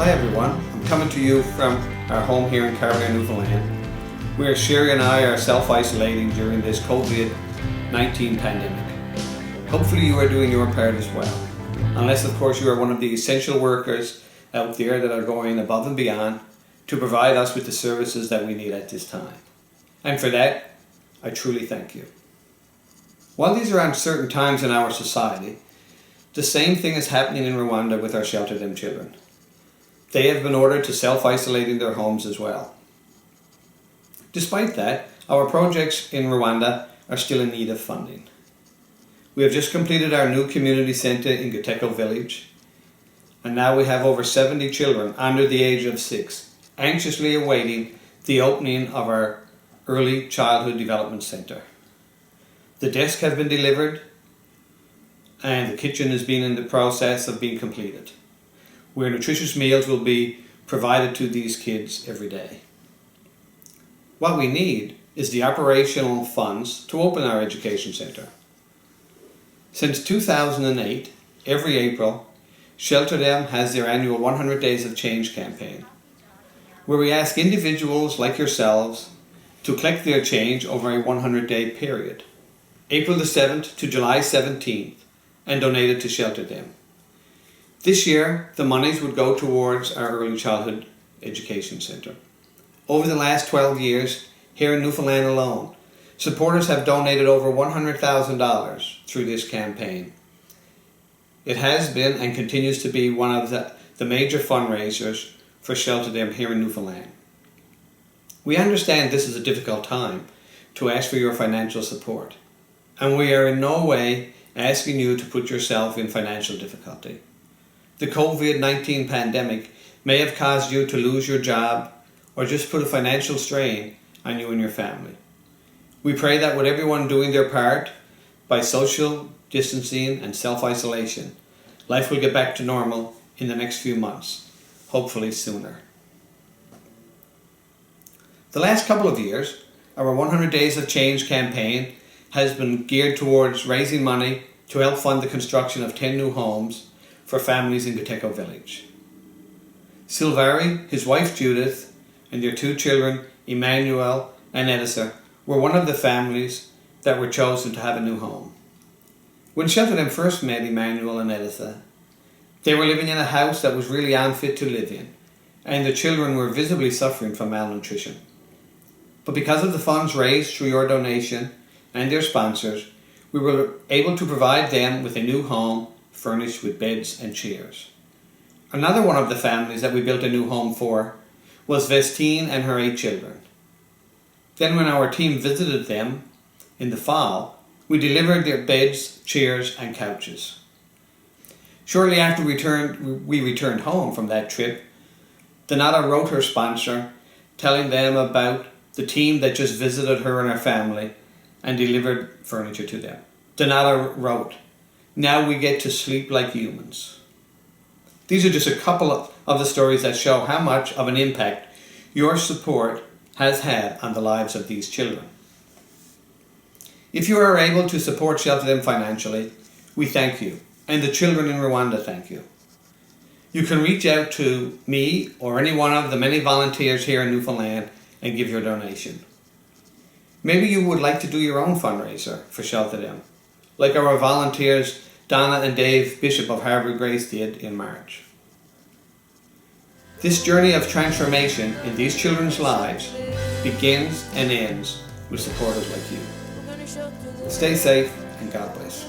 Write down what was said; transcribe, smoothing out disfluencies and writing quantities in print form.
Hi everyone, I'm coming to you from our home here in Carolina, Newfoundland, where Sherry and I are self-isolating during this COVID-19 pandemic. Hopefully you are doing your part as well, unless of course you are one of the essential workers out there that are going above and beyond to provide us with the services that we need at this time. And for that, I truly thank you. While these are uncertain times in our society, the same thing is happening in Rwanda with our sheltered M children. They have been ordered to self-isolate in their homes as well. Despite that, our projects in Rwanda are still in need of funding. We have just completed our new community centre in Giteko village, and now we have over 70 children under the age of 6 anxiously awaiting the opening of our early childhood development centre. The desk has been delivered and the kitchen is being in the process of being completed, where nutritious meals will be provided to these kids every day. What we need is the operational funds to open our education centre. Since 2008, every April, Shelter Them has their annual 100 Days of Change campaign, where we ask individuals like yourselves to collect their change over a 100-day period, April the 7th to July 17th, and donate it to Shelter Them. This year, the monies would go towards our early childhood education centre. Over the last 12 years, here in Newfoundland alone, supporters have donated over $100,000 through this campaign. It has been and continues to be one of the major fundraisers for Shelter Them here in Newfoundland. We understand this is a difficult time to ask for your financial support, and we are in no way asking you to put yourself in financial difficulty. The COVID-19 pandemic may have caused you to lose your job or just put a financial strain on you and your family. We pray that with everyone doing their part by social distancing and self-isolation, life will get back to normal in the next few months, hopefully sooner. The last couple of years, our 100 Days of Change campaign has been geared towards raising money to help fund the construction of 10 new homes for families in Giteko village. Silvari, his wife Judith, and their 2 children, Emmanuel and Edisa, were one of the families that were chosen to have a new home. When Shelter Them first met Emmanuel and Edisa, they were living in a house that was really unfit to live in, and the children were visibly suffering from malnutrition. But because of the funds raised through your donation and their sponsors, we were able to provide them with a new home furnished with beds and chairs. Another one of the families that we built a new home for was Vestine and her 8 children. Then when our team visited them in the fall, we delivered their beds, chairs and couches. Shortly after we returned home from that trip, Donata wrote her sponsor telling them about the team that just visited her and her family and delivered furniture to them. Donata wrote, "Now we get to sleep like humans." These are just a couple of the stories that show how much of an impact your support has had on the lives of these children. If you are able to support Shelter Them financially, we thank you, and the children in Rwanda thank you. You can reach out to me or any one of the many volunteers here in Newfoundland and give your donation. Maybe you would like to do your own fundraiser for Shelter Them, like our volunteers Donna and Dave Bishop of Harbour Grace did in March. This journey of transformation in these children's lives begins and ends with supporters like you. Stay safe and God bless.